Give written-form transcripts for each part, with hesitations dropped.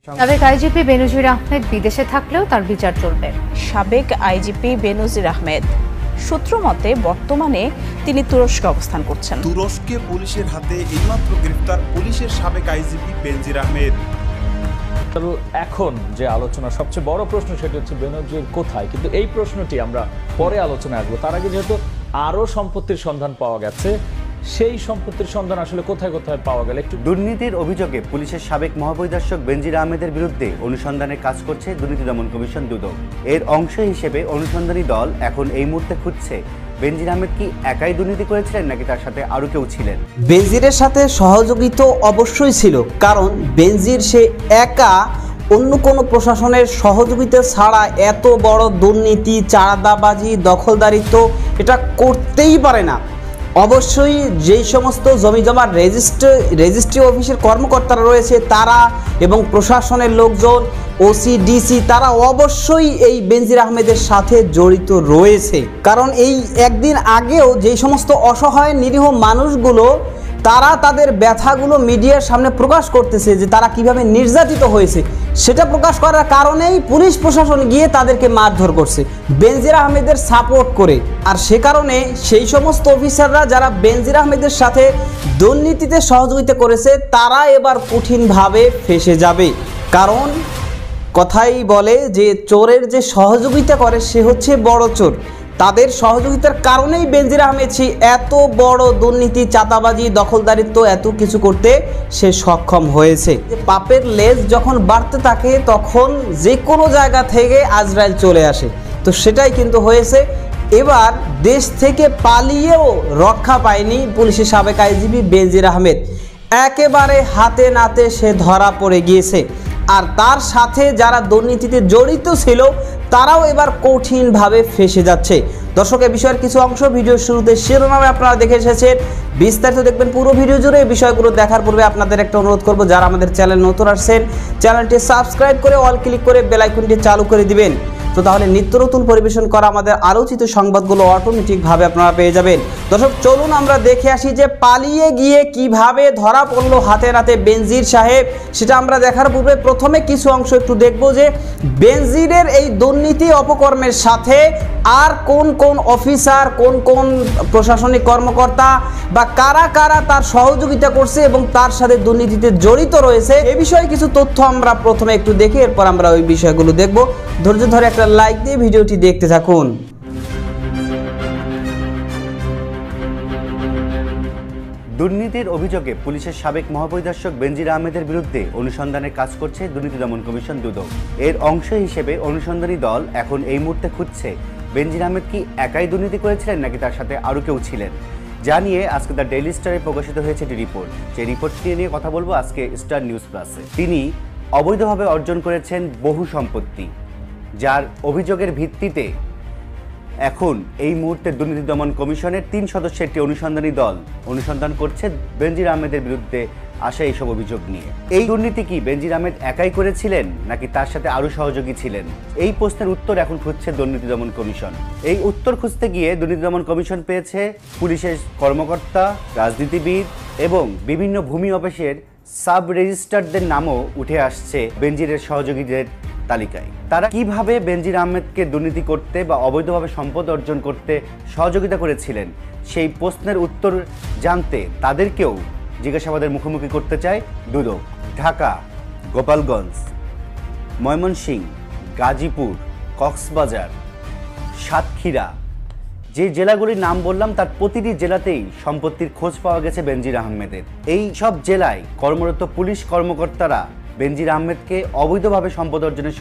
সাবেক আইজিপি বেনজির আহমেদ বিদেশে থাকলেও তার বিচার চলবে। সাবেক আইজিপি বেনজির আহমেদ সূত্র মতে বর্তমানে তিনি তুরস্কে অবস্থান করছেন। তুরস্কে পুলিশের হাতে এইমাত্র গ্রেফতার পুলিশের সাবেক আইজিপি বেনজির আহমেদ। এখন যে আলোচনা সবচেয়ে বড় প্রশ্ন সেটা হচ্ছে বেনজির কোথায়, কিন্তু এই প্রশ্নটি আমরা পরে আলোচনায় আসবো। তার আগে যেহেতু আরো সম্পত্তির সন্ধান পাওয়া গেছে, সেই সম্পত্তির সন্ধান আসলে কোথায় কোথায় পাওয়া গেল একটু। দুর্নীতির অভিযোগে পুলিশের সাবেক মহাপরিদর্শক বেনজির আহমেদের বিরুদ্ধে অনুসন্ধানের কাজ করছে দুর্নীতি দমন কমিশন দুদক। এর অংশ হিসেবে অনুসন্ধানী দল এখন এই মুহূর্তে খুঁজছে বেনজির আহমেদ কি একাই দুর্নীতি করেছিলেন নাকি তার সাথে আরো কেউ ছিলেন। বেনজিরের সাথে সহযোগিতা অবশ্যই ছিল, কারণ বেনজির সে একা অন্য কোনো প্রশাসনের সহযোগিতা ছাড়া এত বড় দুর্নীতি, চাঁদাবাজি, দখলদারিত্ব এটা করতেই পারে না। অবশ্যই যেই সমস্ত জমিজমার রেজিস্ট্রি অফিসের কর্মকর্তারা রয়েছে তারা এবং প্রশাসনের লোকজন, ওসি, ডিসি, তারা অবশ্যই এই বেনজির আহমেদের সাথে জড়িত রয়েছে। কারণ এই একদিন আগেও যেই সমস্ত অসহায় নিরীহ মানুষগুলো তারা তাদের ব্যথাগুলো মিডিয়ার সামনে প্রকাশ করতেছে যে তারা কিভাবে নির্যাতিত হয়েছে, সেটা প্রকাশ করার কারণেই পুলিশ প্রশাসন গিয়ে তাদেরকে মারধর করছে বেনজির আহমেদের সাপোর্ট করে। আর সে কারণে সেই সমস্ত অফিসাররা যারা বেনজির আহমেদের সাথে দুর্নীতিতে সহযোগিতা করেছে তারা এবার কঠিনভাবে ফেঁসে যাবে। কারণ কথাই বলে যে চোরের যে সহযোগিতা করে সে হচ্ছে বড় চোর। তাদের সহযোগিতার কারণেই বেনজির আহমেদ এত বড় দুর্নীতি, চাঁদাবাজি, দখলদারিত্ব এত কিছু করতে সে সক্ষম হয়েছে। পাপের লেজ যখন বাড়তে থাকে তখন যে কোনো জায়গা থেকে আজরাইল চলে আসে, তো সেটাই কিন্তু হয়েছে। এবার দেশ থেকে পালিয়েও রক্ষা পায়নি পুলিশের সাবেক আইজিপি বেনজির আহমেদ, একেবারে হাতে নাতে সে ধরা পড়ে গিয়েছে। আর তার সাথে যারা দুর্নীতিতে জড়িত ছিল তারাও এবার কঠিনভাবে ফেঁসে যাচ্ছে। দর্শক, এই বিষয়ের কিছু অংশ ভিডিওর শুরুতে শিরোনামে আপনারা দেখে এসেছেন, বিস্তারিত দেখবেন পুরো ভিডিও জুড়ে। এই বিষয়গুলো দেখার পূর্বে আপনাদের একটা অনুরোধ করব, যারা আমাদের চ্যানেল নতুন আসছেন চ্যানেলটি সাবস্ক্রাইব করে অল ক্লিক করে বেল আইকনটি চালু করে দিবেন। তো তাহলে নিত্য নতুন পরিবেশন করা আমাদের আলোচিত সংবাদগুলো অটোমেটিকভাবে আপনারা পেয়ে যাবেন। দর্শক, চলুন আমরা দেখে আসি যে পালিয়ে গিয়ে কিভাবে ধরা পড়লো হাতে নাতে বেনজির সাহেব, সেটা আমরা দেখার পূর্বে প্রথমে কিছু অংশ একটু দেখব যে বেনজিরের এই দুর্নীতি অপকর্মের সাথে আর কোন কোন অফিসার, কোন কোন প্রশাসনিক কর্মকর্তা বা কারা কারা তার সহযোগিতা করছে এবং তার সাথে দুর্নীতিতে জড়িত রয়েছে, এ বিষয়ে কিছু তথ্য আমরা প্রথমে একটু দেখি, এরপর আমরা ওই বিষয়গুলো দেখব। ধৈর্য ধরে একটা লাইক দিয়ে ভিডিওটি দেখতে থাকুন। দুর্নীতির অভিযোগে পুলিশের সাবেক মহাপরিদর্শক বেনজির আহমেদের বিরুদ্ধে অনুসন্ধানের কাজ করছে দুর্নীতি দমন কমিশন দুদক। এর অংশ হিসেবে অনুসন্ধানী দল এখন এই মুহূর্তে খুঁজছে বেনজির আহমেদ কি একাই দুর্নীতি করেছিলেন নাকি তার সাথে আরও কেউ ছিলেন। যা নিয়ে আজকে দ্য ডেইলি স্টারে প্রকাশিত হয়েছে একটি রিপোর্ট, যে রিপোর্টটি নিয়ে কথা বলবো আজকে স্টার নিউজ প্লাসে। তিনি অবৈধভাবে অর্জন করেছেন বহু সম্পত্তি, যার অভিযোগের ভিত্তিতে এখন এই মুহূর্তে দুর্নীতি দমন কমিশনের 3 সদস্যের একটি অনুসন্ধানী দল অনুসন্ধান করছে বেনজির আহমেদের বিরুদ্ধে আসা এইসব অভিযোগ নিয়ে। এই দুর্নীতি কি বেনজির আহমেদ একাই করেছিলেন নাকি তার সাথে আরও সহযোগী ছিলেন, এই প্রশ্নের উত্তর এখন খুঁজছে দুর্নীতি দমন কমিশন। এই উত্তর খুঁজতে গিয়ে দুর্নীতি দমন কমিশন পেয়েছে পুলিশের কর্মকর্তা, রাজনীতিবিদ এবং বিভিন্ন ভূমি অফিসের সাব রেজিস্ট্রারদের নামও উঠে আসছে বেনজিরের সহযোগীদের তালিকায়। তারা কিভাবে বেনজির আহমেদকে দুর্নীতি করতে বা অবৈধভাবে সম্পদ অর্জন করতে সহযোগিতা করেছিলেন, সেই প্রশ্নের উত্তর জানতে তাদেরকেও জিজ্ঞাসাবাদের মুখোমুখি করতে চায় দুদক। ঢাকা, গোপালগঞ্জ, ময়মনসিংহ, গাজীপুর, কক্সবাজার, সাতক্ষীরা, যে জেলাগুলির নাম বললাম তার প্রতিটি জেলাতেই সম্পত্তির খোঁজ পাওয়া গেছে বেনজির আহমেদের। এই সব জেলায় কর্মরত পুলিশ কর্মকর্তারা বেনজির আহমেদকে অবৈধভাবে সম্পদ অর্জনে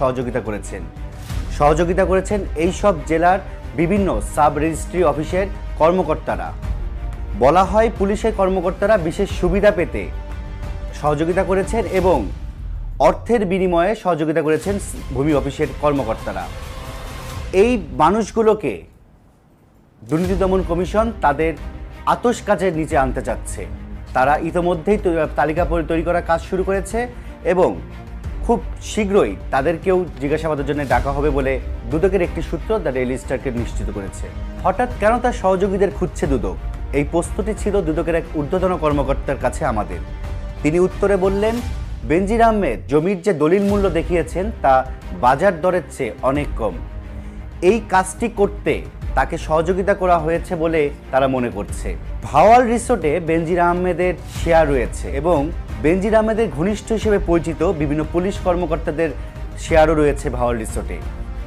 সহযোগিতা করেছেন এই সব জেলার বিভিন্ন সাব রেজিস্ট্রি অফিসের কর্মকর্তারা। বলা হয় পুলিশের কর্মকর্তারা বিশেষ সুবিধা পেতে সহযোগিতা করেছেন এবং অর্থের বিনিময়ে সহযোগিতা করেছেন ভূমি অফিসের কর্মকর্তারা। এই মানুষগুলোকে দুর্নীতি দমন কমিশন তাদের আতশ কাজের নিচে আনতে চাচ্ছে। তারা ইতোমধ্যেই তালিকা তৈরি করার কাজ শুরু করেছে এবং খুব শীঘ্রই তাদেরকেও জিজ্ঞাসাবাদের জন্য ডাকা হবে বলে দুদকের একটি সূত্র দ্য ডেইলি স্টারকে নিশ্চিত করেছে। হঠাৎ কেন তার সহযোগীদের খুঁজছে দুদক, এই প্রশ্নটি ছিল দুদকের এক ঊর্ধ্বতন কর্মকর্তার কাছে আমাদের। তিনি উত্তরে বললেন, বেনজির আহমেদ জমির যে দলিল মূল্য দেখিয়েছেন তা বাজার দরের চেয়ে অনেক কম। এই কাজটি করতে তাকে সহযোগিতা করা হয়েছে বলে তারা মনে করছে। ভাওয়াল রিসোর্টে বেনজির আহমেদের শেয়ার রয়েছে এবং বেনজির আহমেদের ঘনিষ্ঠ হিসেবে পরিচিত বিভিন্ন পুলিশ কর্মকর্তাদের শেয়ারও রয়েছে ভাওয়াল রিসোর্টে।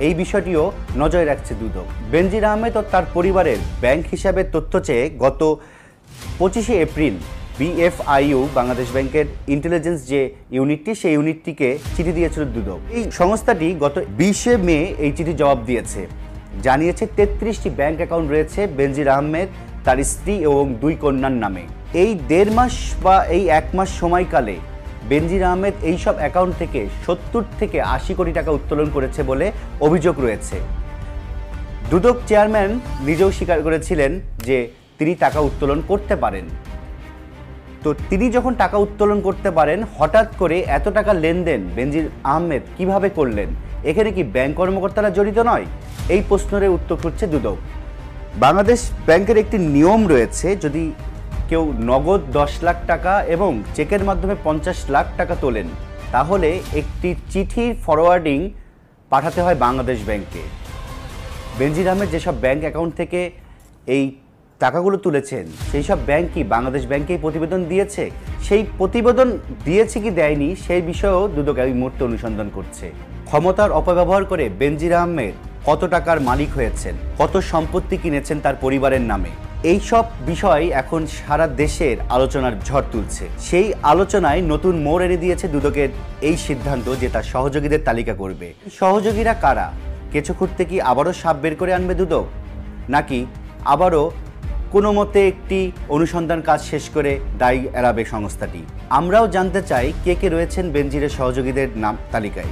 এই বিষয়টিও নজরে রাখছে দুদক। বেনজির আহমেদ ও তার পরিবারের ব্যাংক হিসাবের তথ্য চেয়ে গত 25শে এপ্রিল BFIU বাংলাদেশ ব্যাংকের ইন্টেলিজেন্স যে ইউনিটটি, সেই ইউনিটটিকে চিঠি দিয়েছিল দুদক। এই সংস্থাটি গত 20শে মে এই চিঠি জবাব দিয়েছে, জানিয়েছে 33টি ব্যাংক অ্যাকাউন্ট রয়েছে বেনজির আহমেদ, তার স্ত্রী এবং 2 কন্যার নামে। এই 1.5 মাস বা এই 1 মাস সময়কালে বেনজির আহমেদ এই সব অ্যাকাউন্ট থেকে 70 থেকে 80 কোটি টাকা উত্তোলন করেছে বলে অভিযোগ রয়েছে। দুদক চেয়ারম্যান নিজেও স্বীকার করেছিলেন যে তিনি টাকা উত্তোলন করতে পারেন। তো তিনি যখন টাকা উত্তোলন করতে পারেন, হঠাৎ করে এত টাকা লেনদেন বেনজির আহমেদ কিভাবে করলেন? এখানে কি ব্যাংক কর্মকর্তারা জড়িত নয়? এই প্রশ্নের উত্তর খুঁজছে দুদক। বাংলাদেশ ব্যাংকের একটি নিয়ম রয়েছে, যদি কেউ নগদ 10 লাখ টাকা এবং চেকের মাধ্যমে 50 লাখ টাকা তোলেন, তাহলে একটি চিঠির ফরওয়ার্ডিং পাঠাতে হয় বাংলাদেশ ব্যাংকে। বেনজির আহমেদ যেসব ব্যাংক অ্যাকাউন্ট থেকে এই টাকাগুলো তুলেছেন, সেই সব ব্যাংকই বাংলাদেশ ব্যাংকেই প্রতিবেদন দিয়েছে। সেই প্রতিবেদন দিয়েছে কি দেয়নি সেই বিষয়েও দুদক এই মুহূর্তে অনুসন্ধান করছে। ক্ষমতার অপব্যবহার করে বেনজির আহমেদ কত টাকার মালিক হয়েছেন, কত সম্পত্তি কিনেছেন তার পরিবারের নামে, এই সব বিষয় এখন সারা দেশের আলোচনার ঝড় তুলছে। সেই আলোচনায় নতুন মোড় এনে দিয়েছে দুদকের এই সিদ্ধান্ত যে তার সহযোগীদের তালিকা করবে। সহযোগীরা কারা? কেঁচো খুঁড়তে কি আবারও সাপ বের করে আনবে দুদক, নাকি আবারও কোনো মতে একটি অনুসন্ধান কাজ শেষ করে দায় এড়াবে সংস্থাটি? আমরাও জানতে চাই কে কে রয়েছেন বেনজিরের সহযোগীদের নাম তালিকায়।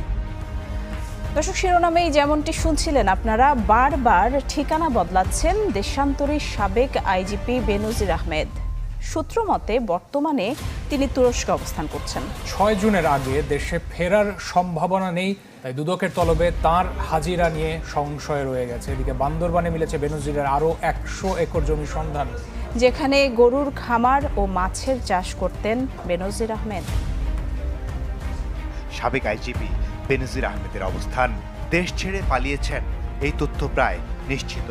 দর্শক, শিরোনামেই যেমনটি শুনছিলেন আপনারা, বারবার ঠিকানা বদলাচ্ছেন দেশান্তরী সাবেক আইজিপি বেনজির আহমেদ। সূত্র মতে বর্তমানে তিনি তুরস্কে অবস্থান করছেন। 6 জুনের আগে দেশে ফেরার সম্ভাবনা নেই, তাই দুদকের তলবে তার হাজিরা নিয়ে সংশয় রয়ে গেছে। এদিকে বান্দরবানে মিলেছে বেনজিরের আরও 100 একর জমির সন্ধান, যেখানে গরুর খামার ও মাছের চাষ করতেন বেনজির আহমেদ। সাবেক আইজিপি বেনজির আহমেদের অবস্থান, দেশ ছেড়ে পালিয়েছেন এই তথ্য প্রায় নিশ্চিত।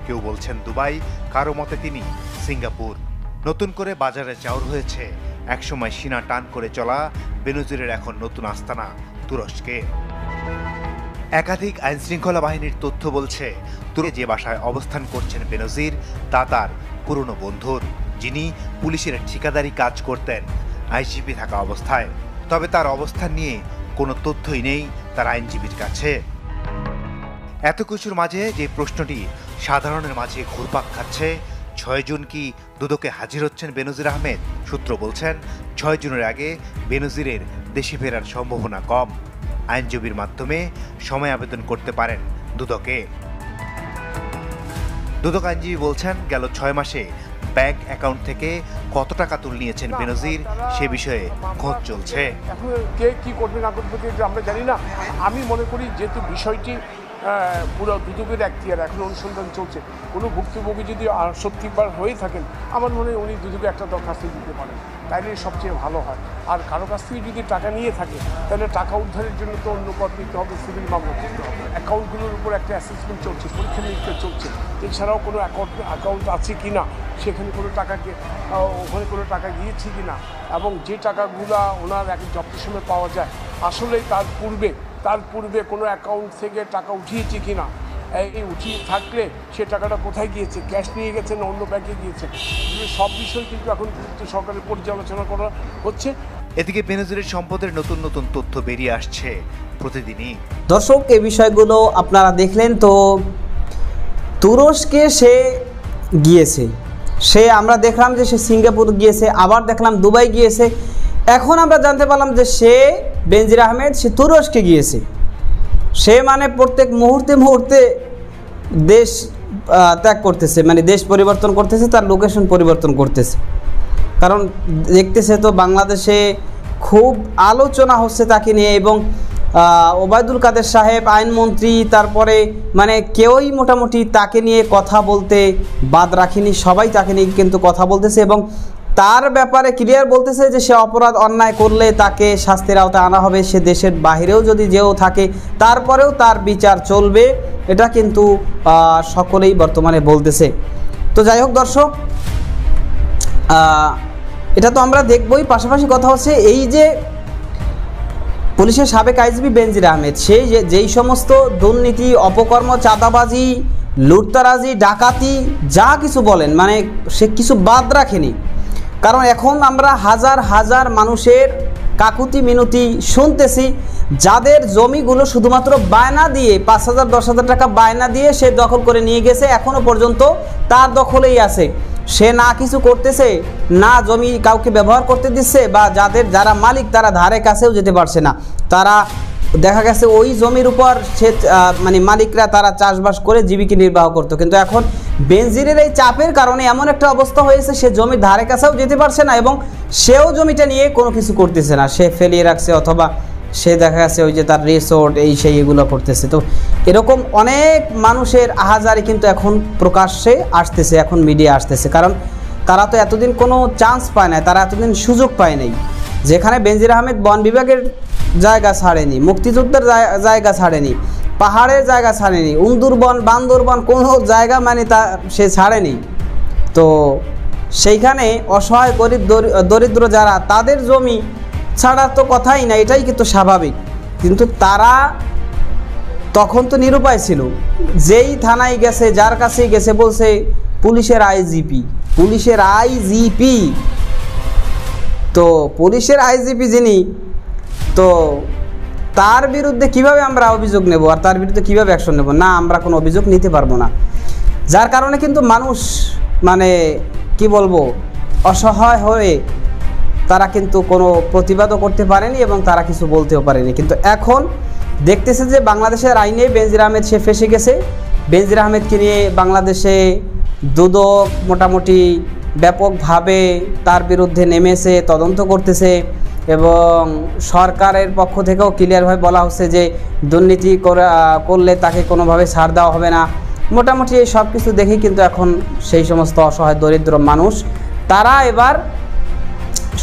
কেউ বলছেন দুবাই, কারো মতে তিনি সিঙ্গাপুর। নতুন করে বাজারে চাউর হয়েছে একসময় সিনা টান করে চলা বেনজিরের এখন নতুন আস্তানা তুরস্কে। একাধিক আইনশৃঙ্খলা বাহিনীর তথ্য বলছে তুরস্কে যে বাসায় অবস্থান করছেন বেনজির তা তার পুরনো বন্ধুর, যিনি পুলিশের ঠিকাদারি কাজ করতেন আইজিপি থাকা অবস্থায়। তবে তার অবস্থান নিয়ে কোনো তথ্যই নেই তার আইনজীবীর কাছে। এত কিছুর মাঝে যে প্রশ্নটি সাধারণের মাঝে ঘুরপাক খাচ্ছে, 6 জুন কি দুদকে হাজির হচ্ছেন বেনজির আহমেদ? সূত্র বলছেন 6 জুনের আগে বেনজিরের দেশে ফেরার সম্ভাবনা কম। আইনজীবীর মাধ্যমে সময় আবেদন করতে পারেন দুদকে। দুদক আইনজীবী বলছেন গেল 6 মাসে ব্যাংক অ্যাকাউন্ট থেকে কত টাকা তুলে নিয়েছেন বেনজির সে বিষয়ে খোঁজ চলছে। এখন কে কি করবে না করবে আমরা জানি না। আমি মনে করি যেহেতু বিষয়টি পুরো দুদকের এখতিয়ার, এখন অনুসন্ধান চলছে, কোনো ভুক্তভোগী যদি সত্যিবার হয়ে থাকেন আমার মনে হয় উনি দুদকে একটা দরখাস্ত দিতে পারেন, তাইলে সবচেয়ে ভালো হয়। আর কারো কাছ থেকে যদি টাকা নিয়ে থাকে তাহলে টাকা উদ্ধারের জন্য তো অন্য পথ নিতে হবে, সিভিল মামলা করতে হবে। অ্যাকাউন্টগুলোর উপর একটা অ্যাসেসমেন্ট চলছে, পরীক্ষা নিরীক্ষা চলছে। এছাড়াও কোনো অ্যাকাউন্ট আছে কি না, সেখানে কোনো টাকাকে ওখানে কোনো টাকা গিয়েছে কি না, এবং যে টাকাগুলো ওনার এক জব্দের সময় পাওয়া যায় আসলে তার পূর্বে কোনো অ্যাকাউন্ট থেকে টাকা উঠিয়েছে কি না, এই উঠিয়ে থাকলে সে টাকাটা কোথায় গিয়েছে, ক্যাশ নিয়ে গেছে না অন্য ব্যাংকে গিয়েছে, সব বিষয় কিন্তু এখন সরকারের পর্যালোচনা করা হচ্ছে। এদিকে বেনজিরের সম্পদের নতুন নতুন তথ্য বেরিয়ে আসছে প্রতিদিনই। দর্শক, এই বিষয়গুলো আপনারা দেখলেন। তো তুরস্কে সে গিয়েছে, আমরা দেখলাম যে সে সিঙ্গাপুর গিয়েছে, আবার দেখলাম দুবাই গিয়েছে। এখন আমরা জানতে পারলাম যে বেনজির আহমেদ সে তুরস্কে গিয়েছে। সে মানে প্রত্যেক মুহূর্তে দেশ ত্যাগ করতেছে, মানে দেশ পরিবর্তন করতেছে, তার লোকেশন পরিবর্তন করতেছে। কারণ দেখতেছে তো বাংলাদেশে খুব আলোচনা হচ্ছে তাকে নিয়ে, এবং ওবায়দুল কাদের সাহেব আইনমন্ত্রী, তারপরে মানে কেউই মোটামুটি তাকে নিয়ে কথা বলতে বাদ রাখেনি, সবাই তাকে নিয়ে কিন্তু কথা বলতেছে। এবং তার ব্যাপারে ক্লিয়ার বলতেছে যে সে অপরাধ অন্যায় করলে তাকে শাস্তির আওতায় আনা হবে, সে দেশের বাহিরেও যদি যেও থাকে তারপরেও তার বিচার চলবে, এটা কিন্তু সকলেই বর্তমানে বলতেছে। তো যাই হোক দর্শক, এটা তো আমরা দেখবই, পাশাপাশি কথা হচ্ছে এই যে পুলিশের সাবেক আইজিপি বেনজির আহমেদ, সেই যেই সমস্ত দুর্নীতি, অপকর্ম, চাঁদাবাজি, লুটতারাজি, ডাকাতি যা কিছু বলেন, মানে সে কিছু বাদ রাখেনি। কারণ এখন আমরা হাজার হাজার মানুষের কাকুতি মিনতি শুনতেছি, যাদের জমিগুলো শুধুমাত্র বায়না দিয়ে 5,000 10,000 টাকা বায়না দিয়ে সে দখল করে নিয়ে গেছে, এখনও পর্যন্ত তার দখলেই আছে। সে না কিছু করতেছে, না জমি কাউকে ব্যবহার করতে দিচ্ছে, বা যারা মালিক তারা ধারে কাছেও যেতে পারছে না। তারা দেখা গেছে ওই জমির উপর সে মানে মালিকরা তারা চাষবাস করে জীবিকা নির্বাহ করতো, কিন্তু এখন বেনজিরের এই চাপের কারণে এমন একটা অবস্থা হয়েছে সে জমির ধারে কাছেও যেতে পারছে না, এবং সেও জমিটা নিয়ে কোনো কিছু করতেছে না, সে ফেলিয়ে রাখছে, অথবা সে দেখা গেছে ওই যে তার রিসোর্ট এই সেই এগুলো করতেছে। তো এরকম অনেক মানুষের আহাজারি কিন্তু এখন প্রকাশ্যে আসতেছে, এখন মিডিয়া আসতেছে, কারণ তারা তো এতদিন কোনো চান্স পায় নাই, তারা এতদিন সুযোগ পায় নাই। যেখানে বেনজির আহমেদ বন বিভাগের জায়গা ছাড়েনি, মুক্তিযুদ্ধের জায়গা ছাড়েনি, পাহাড়ের জায়গা ছাড়েনি, উন্দুরবন বান্দরবন কোনো জায়গা মানে তা সে ছাড়েনি। তো সেইখানে অসহায় গরিব দরিদ্র যারা, তাদের জমি ছাড়ার তো কথাই না, এটাই কিন্তু স্বাভাবিক। কিন্তু তারা তখন তো নিরুপায় ছিল, যেই থানায় গেছে যার কাছেই গেছে বলছে পুলিশের আইজিপি, পুলিশের আইজিপি। তো পুলিশের আইজিপি যিনি, তো তার বিরুদ্ধে কিভাবে আমরা অভিযোগ নেব, আর তার বিরুদ্ধে কিভাবে অ্যাকশন নেব? না, আমরা কোনো অভিযোগ নিতে পারবো না। যার কারণে কিন্তু মানুষ মানে কি বলবো, অসহায় হয়ে তারা কিন্তু কোনো প্রতিবাদও করতে পারেনি এবং তারা কিছু বলতেও পারেনি। কিন্তু এখন দেখতেছে যে বাংলাদেশের আইনে বেনজির আহমেদ সে ফেসে গেছে। বেনজির আহমেদকে নিয়ে বাংলাদেশে দুদক মোটামুটি ব্যাপকভাবে তার বিরুদ্ধে নেমেছে, তদন্ত করতেছে, এবং সরকারের পক্ষ থেকেও ক্লিয়ারভাবে বলা হচ্ছে যে দুর্নীতি করলে তাকে কোনোভাবে ছাড় দেওয়া হবে না। মোটামুটি এই সব কিছু দেখেই কিন্তু এখন সেই সমস্ত অসহায় দরিদ্র মানুষ তারা এবার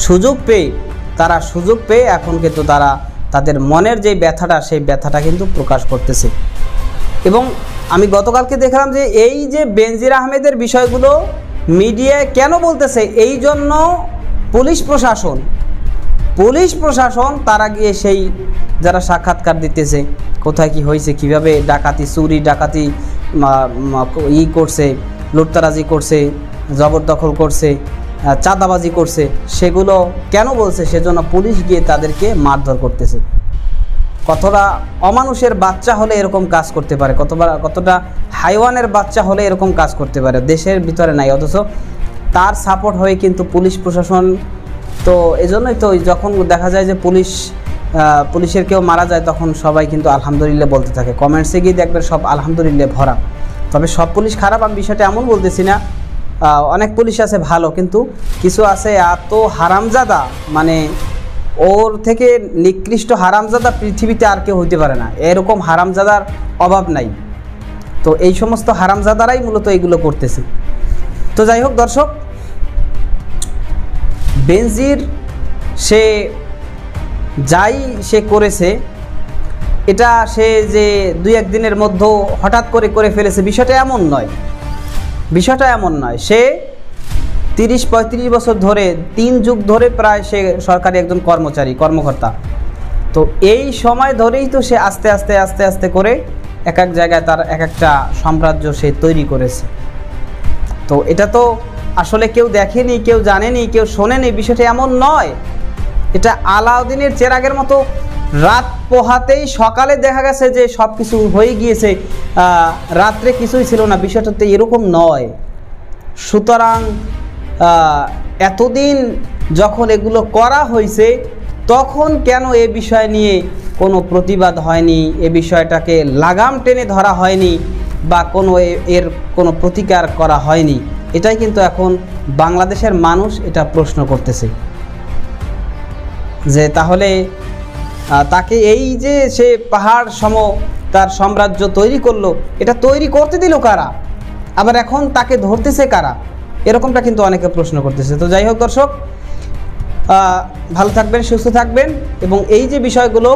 সুযোগ পেয়ে এখন কিন্তু তারা তাদের মনের যে ব্যথাটা, সেই ব্যথাটা কিন্তু প্রকাশ করতেছে। এবং আমি গতকালকে দেখলাম যে এই যে বেনজির আহমেদের বিষয়গুলো মিডিয়ায় কেন বলতেছে, এই জন্য পুলিশ প্রশাসন তারা গিয়ে সেই যারা সাক্ষাৎকার দিতেছে, কোথায় কি হয়েছে, কিভাবে ডাকাতি, চুরি ডাকাতি করছে, লুটতারাজি করছে, জবরদখল করছে, চাঁদাবাজি করছে, সেগুলো কেন বলছে, সেজন্য পুলিশ গিয়ে তাদেরকে মারধর করতেছে। কতটা অমানুষের বাচ্চা হলে এরকম কাজ করতে পারে, কতটা হাইওয়ানের বাচ্চা হলে এরকম কাজ করতে পারে, দেশের ভিতরে নাই, অথচ তার সাপোর্ট হয়ে কিন্তু পুলিশ প্রশাসন। তো এজন্যই তো যখন দেখা যায় যে পুলিশের কেউ মারা যায়, তখন সবাই কিন্তু আলহামদুলিল্লাহ বলতে থাকে, কমেন্টসে গিয়ে দেখবেন সব আলহামদুলিল্লাহ ভরা। তবে সব পুলিশ খারাপ আমি বিষয়টা এমন বলতেছি না, অনেক পুলিশ আছে ভালো, কিন্তু কিছু আছে এত হারামজাদা, মানে ওর থেকে নিকৃষ্ট হারামজাদা পৃথিবীতে আর কেউ হইতে পারে না, এরকম হারামজাদার অভাব নাই। তো এই সমস্ত হারামজাদারাই মূলত এইগুলো করতেছে। তো যাই হোক দর্শক, বেনজির সে করেছে, এটা সে যে 2-1 দিনের মধ্যে হঠাৎ করে ফেলেছে, বিষয়টা এমন নয়। সে 30-35 বছর ধরে, 3 যুগ ধরে প্রায় সে সরকারি একজন কর্মকর্তা। তো এই সময় ধরেই তো সে আস্তে আস্তে করে এক এক জায়গায় তার এক একটা সাম্রাজ্য সে তৈরি করেছে। তো এটা তো আসলে কেউ দেখেনি, কেউ জানেনি, কেউ শোনেনি, বিষয়টা এমন নয়। এটা আলাউদ্দিনের চেরাগের মতো রাত পোহাতেই সকালে দেখা গেছে যে সব কিছু হয়ে গিয়েছে, রাত্রে কিছুই ছিল না, বিষয়টা তো এরকম নয়। সুতরাং এতদিন যখন এগুলো করা হয়েছে, তখন কেন এ বিষয় নিয়ে কোনো প্রতিবাদ হয়নি, এ বিষয়টাকে লাগাম টেনে ধরা হয়নি, বা এর কোনো প্রতিকার করা হয়নি? এটাই কিন্তু এখন বাংলাদেশের মানুষ এটা প্রশ্ন করতেছে, যে তাহলে তাকে এই যে সে পাহাড় সম তার সাম্রাজ্য তৈরি করলো, এটা তৈরি করতে দিল কারা? আবার এখন তাকে ধরতেছে কারা? এরকমটা কিন্তু অনেকে প্রশ্ন করতেছে। তো যাই হোক দর্শক, ভালো থাকবেন, সুস্থ থাকবেন, এবং এই যে বিষয়গুলো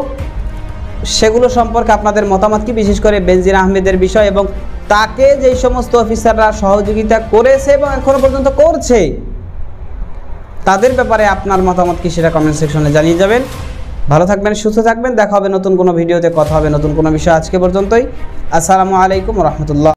সেগুলো সম্পর্কে আপনাদের মতামত কি, বিশেষ করে বেনজির আহমেদের বিষয় এবং তাকে যেই সমস্ত অফিসাররা সহযোগিতা করেছে এবং এখনো পর্যন্ত করছে তাদের ব্যাপারে আপনার মতামত কি সেটা কমেন্ট সেকশনে জানিয়ে যাবেন। ভালো থাকবেন, সুস্থ থাকবেন, দেখা হবে নতুন কোনো ভিডিওতে, কথা হবে নতুন কোনো বিষয়। আজকে পর্যন্তই, আসসালামু আলাইকুম রহমতুল্লাহ।